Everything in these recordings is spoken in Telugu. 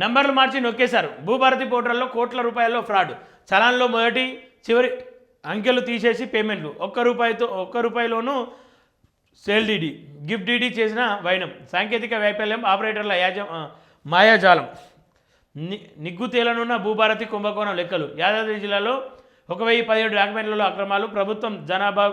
నంబర్లు మార్చి నొక్కేశారు. భూభారతి పోర్టల్లో కోట్ల రూపాయల్లో ఫ్రాడ్. చలాన్లో మొదటి చివరి అంకెలు తీసేసి పేమెంట్లు. ఒక్క రూపాయిలోనూ సేల్ డీడీ, గిఫ్ట్ డీడీ చేసిన వైనం. సాంకేతిక వైఫల్యం, ఆపరేటర్ల మాయాజాలం. నిగ్గు తేలనున్న భూభారతి కుంభకోణం లెక్కలు. యాదాద్రి జిల్లాలో 1017 డాక్యుమెంట్లలో అక్రమాలు. ప్రభుత్వం జనాభా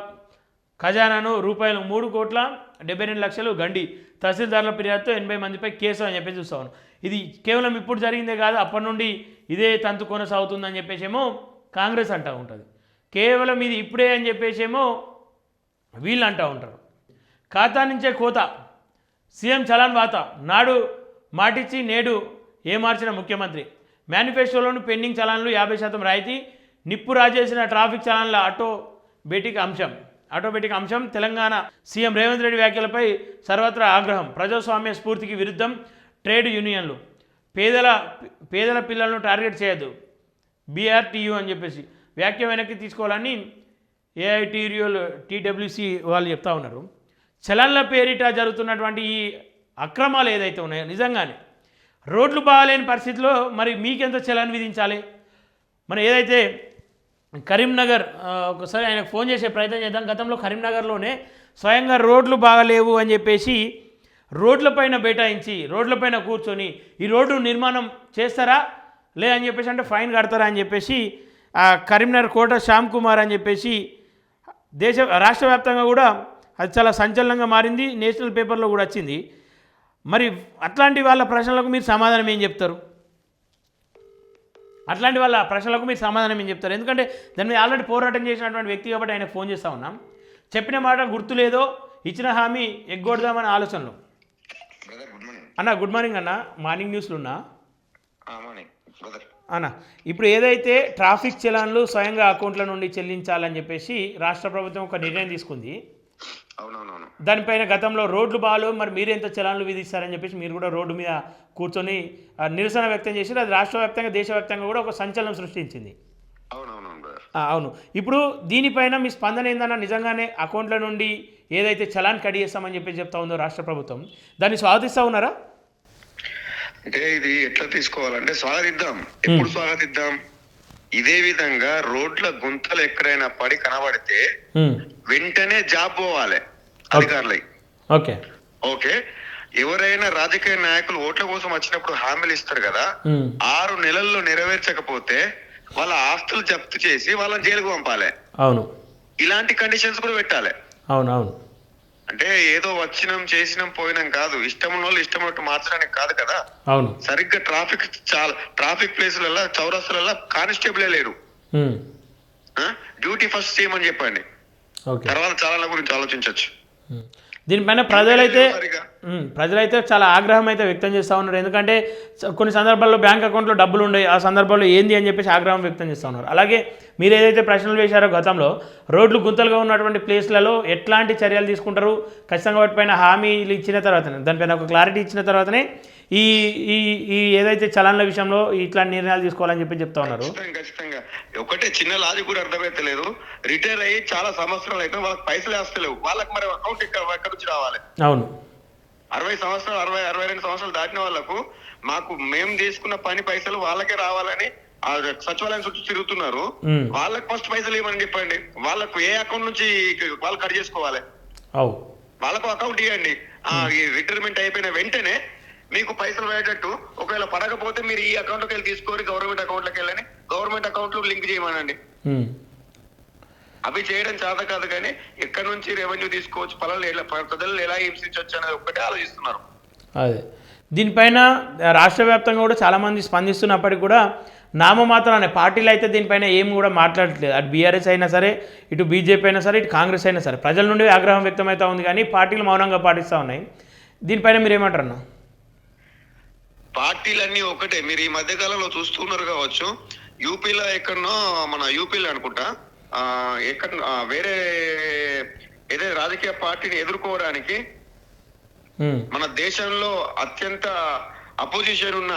ఖజానాను రూపాయలు 3,72,00,000 గండి. తహసీల్దారుల ఫిర్యాదుతో 80 మందిపై కేసు అని చెప్పి చూస్తాను. ఇది కేవలం ఇప్పుడు జరిగిందే కాదు, అప్పటి నుండి ఇదే తంతు కొనసాగుతుందని చెప్పేసేమో కాంగ్రెస్ అంటూ ఉంటుంది. కేవలం ఇది ఇప్పుడే అని చెప్పేసేమో వీళ్ళు అంటూ ఉంటారు. ఖాతా నుంచే కోత. సీఎం చలాన్ వాత. నాడు మాటిచ్చి నేడు ఏమార్చిన ముఖ్యమంత్రి. మేనిఫెస్టోలోని పెండింగ్ చలాన్లు 50% రాయితీ. నిప్పు రాజేసిన ట్రాఫిక్ చలాన్ల ఆటోమేటిక్ అంశం. తెలంగాణ సీఎం రేవంత్ రెడ్డి వ్యాఖ్యలపై సర్వత్రా ఆగ్రహం. ప్రజాస్వామ్య స్ఫూర్తికి విరుద్ధం. ట్రేడ్ యూనియన్లు. పేదల పిల్లలను టార్గెట్ చేయొద్దు. BRTU అని చెప్పేసి వ్యాఖ్య వెనక్కి తీసుకోవాలని AITUL-TWC వాళ్ళు చెప్తా ఉన్నారు. చలన్ల పేరిట జరుగుతున్నటువంటి ఈ అక్రమాలు ఏదైతే ఉన్నాయో నిజంగానే రోడ్లు బాగాలేని పరిస్థితిలో మరి మీకెంత చలన్ విధించాలి? మరి ఏదైతే కరీంనగర్ ఒకసారి ఆయనకు ఫోన్ చేసే ప్రయత్నం చేద్దాం. గతంలో కరీంనగర్లోనే స్వయంగా రోడ్లు బాగలేవు అని చెప్పేసి రోడ్లపైన బైఠాయించి రోడ్లపైన కూర్చొని ఈ రోడ్డు నిర్మాణం చేస్తారా లేదని చెప్పేసి అంటే ఫైన్ కడతారా అని చెప్పేసి కరీంనగర్ కోట శ్యామ్ కుమార్ అని చెప్పేసి రాష్ట్ర వ్యాప్తంగా కూడా అది చాలా సంచలనంగా మారింది. నేషనల్ పేపర్లో కూడా వచ్చింది. మరి అట్లాంటి వాళ్ళ ప్రశ్నలకు మీరు సమాధానం ఏం చెప్తారు? ఎందుకంటే దాని మీద ఆల్రెడీ పోరాటం చేసినటువంటి వ్యక్తి కాబట్టి ఆయనకు ఫోన్ చేస్తూ ఉన్నాం. చెప్పిన మాట గుర్తులేదో ఇచ్చిన హామీ ఎగ్గొడదామని ఆలోచనలు. అన్న గుడ్ మార్నింగ్ అన్న, మార్నింగ్ న్యూస్లో ఉన్నా అన్న. ఇప్పుడు ఏదైతే ట్రాఫిక్ చలాన్లు స్వయంగా అకౌంట్ల నుండి చెల్లించాలని చెప్పేసి రాష్ట్ర ప్రభుత్వం ఒక నిర్ణయం తీసుకుంది. దానిపైన గతంలో రోడ్లు బాగాలేవు, మరి మీరు ఎంత చలాన్లు విధిస్తారని చెప్పేసి మీరు కూడా రోడ్డు మీద కూర్చొని నిరసన వ్యక్తం చేసి అది రాష్ట్ర వ్యాప్తంగా దేశవ్యాప్తంగా కూడా ఒక సంచలనం సృష్టించింది. అవును. ఇప్పుడు దీనిపైన మీ స్పందన ఏందన్నా? నిజంగానే అకౌంట్ల నుండి ఏదైతే చలాన్ కట్ చేస్తామని చెప్పి చెప్తా ఉందో రాష్ట్ర ప్రభుత్వం, దాన్ని స్వాగతిస్తూ ఉన్నారా? అంటే ఇది ఎట్లా తీసుకోవాలంటే స్వాగతిద్దాం. ఎప్పుడు స్వాగతిద్దాం? ఇదే విధంగా రోడ్ల గుంతలు ఎక్కడైనా పడి కనబడితే వెంటనే జాబ్ పోవాలి అధికారులై. ఓకే, ఎవరైనా రాజకీయ నాయకులు ఓట్ల కోసం వచ్చినప్పుడు హామీలు ఇస్తారు కదా, 6 నెలల్లో నెరవేర్చకపోతే వాళ్ళ ఆస్తులు జప్తు చేసి వాళ్ళని జైలుకు పంపాలి. అవును, ఇలాంటి కండిషన్స్ కూడా పెట్టాలి. అవునవును. అంటే ఏదో వచ్చినాం చేసినాం పోయినాం కాదు, ఇష్టం ఉన్న వాళ్ళు ఇష్టం ఉన్నట్టు మార్చడానికి కాదు కదా. అవును, సరిగ్గా ట్రాఫిక్ ప్లేసులలో చౌరస్తులలో కానిస్టేబులే లేరు. డ్యూటీ ఫస్ట్ చేయమని చెప్పండి, తర్వాత చాలా గురించి ఆలోచించవచ్చు. దీనిపైన ప్రజలైతే చాలా ఆగ్రహం అయితే వ్యక్తం చేస్తూ ఉన్నారు. ఎందుకంటే కొన్ని సందర్భాల్లో బ్యాంక్ అకౌంట్లో డబ్బులు ఉన్నాయి, ఆ సందర్భంలో ఏంది అని చెప్పేసి ఆగ్రహం వ్యక్తం చేస్తూ ఉన్నారు. అలాగే మీరు ఏదైతే ప్రశ్నలు వేశారో గతంలో రోడ్లు గుంతలుగా ఉన్నటువంటి ప్లేస్లలో ఎట్లాంటి చర్యలు తీసుకుంటారు, ఖచ్చితంగా వాటిపైన హామీలు ఇచ్చిన తర్వాతనే, దానిపైన ఒక క్లారిటీ ఇచ్చిన తర్వాతనే ఈ ఈ ఏదైతే చలన్ల విషయంలో ఇట్లాంటి నిర్ణయాలు తీసుకోవాలని చెప్పి చెప్తా ఉన్నారు. ఖచ్చితంగా ఒకటే చిన్న లాజిక్ కూడా అర్థమైతలేదు. రిటైర్ అయ్యి చాలా సంవత్సరాలు అయితే వాళ్ళకి పైసలు వేస్తలేవు, వాళ్ళకి మరి అకౌంట్ ఎక్కడ నుంచి రావాలి? అవును, 60 సంవత్సరాలు 62 సంవత్సరాలు దాటిన వాళ్ళకు మాకు మేము తీసుకున్న పని పైసలు వాళ్ళకే రావాలని సచివాలయం చుట్టూ తిరుగుతున్నారు. వాళ్ళకి ఫస్ట్ పైసలు ఇవ్వమని చెప్పండి. వాళ్ళకు ఏ అకౌంట్ నుంచి వాళ్ళు కట్ చేసుకోవాలి? వాళ్ళకు అకౌంట్ ఇవ్వండి. రిటైర్మెంట్ అయిపోయిన వెంటనే మీకు పైసలు వేయటట్టు, ఒకవేళ పడకపోతే మీరు ఈ అకౌంట్లోకి వెళ్ళి తీసుకొని గవర్నమెంట్ అకౌంట్లోకి వెళ్ళని గవర్నమెంట్ అకౌంట్ లో లింక్ చేయమనండి. అవి చేయడం చేత కాదు, కానీ ఎక్కడి నుంచి రెవెన్యూ తీసుకోవచ్చు, ప్రజలు ఎలా హింసించవచ్చు అనేది ఒక్కటే ఆలోచిస్తున్నారు. అదే దీనిపైన రాష్ట్ర వ్యాప్తంగా కూడా చాలామంది స్పందిస్తున్నప్పటికీ కూడా నామమాత్రాన్ని పార్టీలు అయితే దీనిపైన ఏం కూడా మాట్లాడట్లేదు. అటు బీఆర్ఎస్ అయినా సరే, ఇటు బీజేపీ అయినా సరే, ఇటు కాంగ్రెస్ అయినా సరే, ప్రజల నుండి ఆగ్రహం వ్యక్తమవుతూ ఉంది, కానీ పార్టీలు మౌనంగా పాటిస్తూ ఉన్నాయి. దీనిపైన మీరు ఏమంటారు? పార్టీలన్నీ ఒకటే. మీరు ఈ మధ్య కాలంలో చూస్తున్నారు కావచ్చు, యూపీలో ఎక్కడనో, మన యూపీలో అనుకుంటా, ఎక్కడ వేరే ఏదైతే రాజకీయ పార్టీని ఎదుర్కోవడానికి మన దేశంలో అత్యంత అపోజిషన్ ఉన్న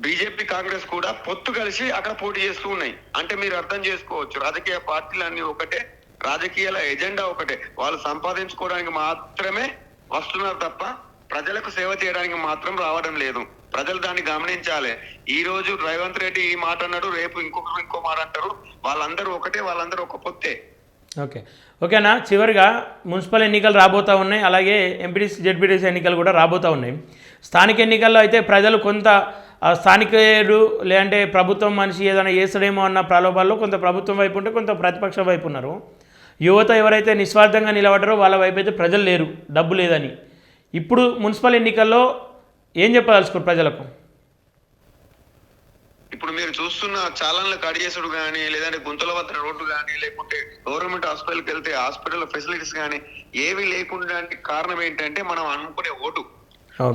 బీజేపీ కాంగ్రెస్ కూడా పొత్తు కలిసి అక్కడ పోటీ చేస్తూ ఉన్నాయి. అంటే మీరు అర్థం చేసుకోవచ్చు, రాజకీయ పార్టీలన్నీ ఒకటే, రాజకీయాల ఎజెండా ఒకటే. వాళ్ళు సంపాదించుకోవడానికి మాత్రమే వస్తున్నారు తప్ప ప్రజలకు సేవ చేయడానికి మాత్రం రావడం లేదు. ప్రజలు దాన్ని గమనించాలి. ఈ రోజు రేవంత్ రెడ్డి ఈ మాట అన్నాడు, రేపు ఇంకొకరు ఇంకో మాట అంటారు. వాళ్ళందరూ ఒకటే, వాళ్ళందరూ ఒక పొత్తే. ఓకే ఓకేనా. చివరిగా మున్సిపల్ ఎన్నికలు రాబోతూ ఉన్నాయి, అలాగే ఎంపీటీసీ జెడ్పీటీసీ ఎన్నికలు కూడా రాబోతూ ఉన్నాయి. స్థానిక ఎన్నికల్లో అయితే ప్రజలు కొంత స్థానికుడు లేదంటే ప్రభుత్వం మనిషి ఏదైనా చేస్తాడేమో అన్న ప్రలోభాల్లో కొంత ప్రభుత్వం వైపు ఉంటే కొంత ప్రతిపక్షం వైపు ఉన్నారు. యువత ఎవరైతే నిస్వార్థంగా నిలబడ్డారో వాళ్ళ వైపు అయితే ప్రజలు లేరు, డబ్బు లేదని. ఇప్పుడు మున్సిపల్ ఎన్నికల్లో ఏం చెప్పదలుచుకోరు ప్రజలకు? ఇప్పుడు మీరు చూస్తున్న చాలన్ల కడిగేసుడు కానీ, లేదంటే గుంతల వద్ద రోడ్డు కానీ, లేకుంటే గవర్నమెంట్ హాస్పిటల్కి వెళ్తే హాస్పిటల్ ఫెసిలిటీస్ కానీ ఏవి లేకుండా కారణం ఏంటంటే మనం అనుకునే ఓటు.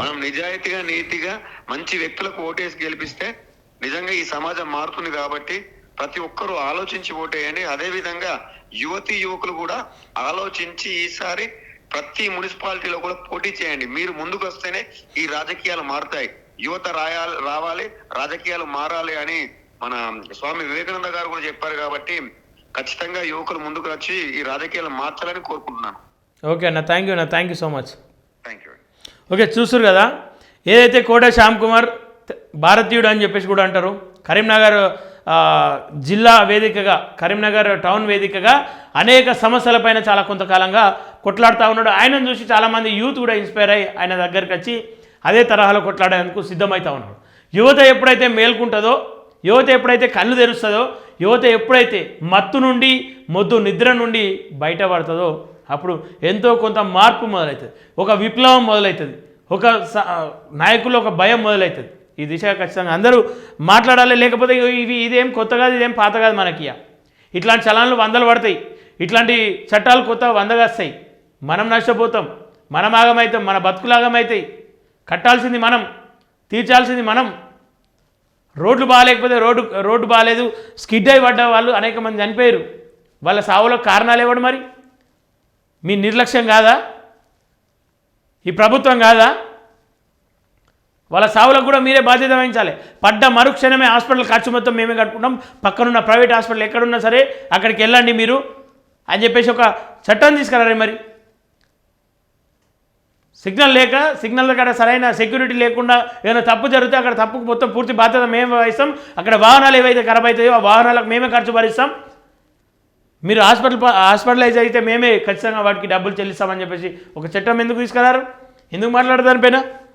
మనం నిజాయితీగా నీతిగా మంచి వ్యక్తులకు ఓటేసి గెలిపిస్తే నిజంగా ఈ సమాజం మారుతుంది. కాబట్టి ప్రతి ఒక్కరూ ఆలోచించి ఓటేయండి. అదే విధంగా యువతీ యువకులు కూడా ఆలోచించి ఈసారి ప్రతి మున్సిపాలిటీలో కూడా పోటీ చేయండి. మీరు ముందుకు వస్తేనే ఈ రాజకీయాలు మారుతాయి. యువత రావాలి, రాజకీయాలు మారాలి అని మన స్వామి వివేకానంద గారు కూడా చెప్పారు. కాబట్టి ఖచ్చితంగా యువకులు ముందుకు వచ్చి ఈ రాజకీయాలు మార్చాలని కోరుకుంటున్నాను. ఓకే అన్న, thank you so much. Thank you. Okay, చూస్తారు కదా, ఏదైతే కోట శ్యామ్ కుమార్ భారతీయుడు అని చెప్పేసి కూడా అంటారు. కరీంనగర్ జిల్లా వేదికగా, కరీంనగర్ టౌన్ వేదికగా అనేక సమస్యలపైన చాలా కొంతకాలంగా కొట్లాడుతూ ఉన్నాడు. ఆయనను చూసి చాలామంది యూత్ కూడా ఇన్స్పైర్ అయ్యి ఆయన దగ్గరికి వచ్చి అదే తరహాలో కొట్లాడేందుకు సిద్ధమవుతూ ఉన్నాడు. యువత ఎప్పుడైతే మేల్కుంటుందో, యువత ఎప్పుడైతే కళ్ళు తెరుస్తుందో, యువత ఎప్పుడైతే మత్తు నుండి మొద్దు నిద్ర నుండి బయటపడుతుందో అప్పుడు ఎంతో కొంత మార్పు మొదలవుతుంది, ఒక విప్లవం మొదలవుతుంది, ఒక నాయకుల్లో ఒక భయం మొదలవుతుంది. ఈ దిశ ఖచ్చితంగా అందరూ మాట్లాడాలి. లేకపోతే ఇదేం కొత్త కాదు, ఇదేం పాత కాదు. మనకి ఇట్లాంటి చలాన్లు వందలు పడతాయి, ఇట్లాంటి చట్టాలు కొత్త వందగా వస్తాయి. మనం నష్టపోతాం, మనం ఆగమవుతాం, మన బతుకులు ఆగమవుతాయి. కట్టాల్సింది మనం, తీర్చాల్సింది మనం. రోడ్లు బాగాలేకపోతే రోడ్డు బాగాలేదు స్కిడ్ అయి పడ్డ వాళ్ళు అనేక మంది చనిపోయారు. వాళ్ళ సావులో కారణాలు ఇవ్వడు. మరి మీ నిర్లక్ష్యం కాదా? ఈ ప్రభుత్వం కాదా? వాళ్ళ సావులకు కూడా మీరే బాధ్యత వహించాలి. పడ్డ మరుక్షణమే హాస్పిటల్ ఖర్చు మొత్తం మేమే కట్టుకుంటాం, పక్కనున్న ప్రైవేట్ హాస్పిటల్ ఎక్కడున్నా సరే అక్కడికి వెళ్ళండి మీరు అని చెప్పేసి ఒక చట్టం తీసుకురారే. మరి సిగ్నల్ దగ్గర సరైన సెక్యూరిటీ లేకుండా ఏదైనా తప్పు జరిగితే అక్కడ తప్పుకు మొత్తం పూర్తి బాధ్యత మేమే వహిస్తాం. అక్కడ వాహనాలు ఏవైతే ఖరాబ్ అవుతాయో ఆ వాహనాలకు మేమే ఖర్చు భరిస్తాం. మీరు హాస్పిటలైజ్ అయితే మేమే ఖచ్చితంగా వాటికి డబ్బులు చెల్లిస్తామని చెప్పేసి ఒక చట్టం ఎందుకు తీసుకురారు? ఎందుకు మాట్లాడదానిపైన?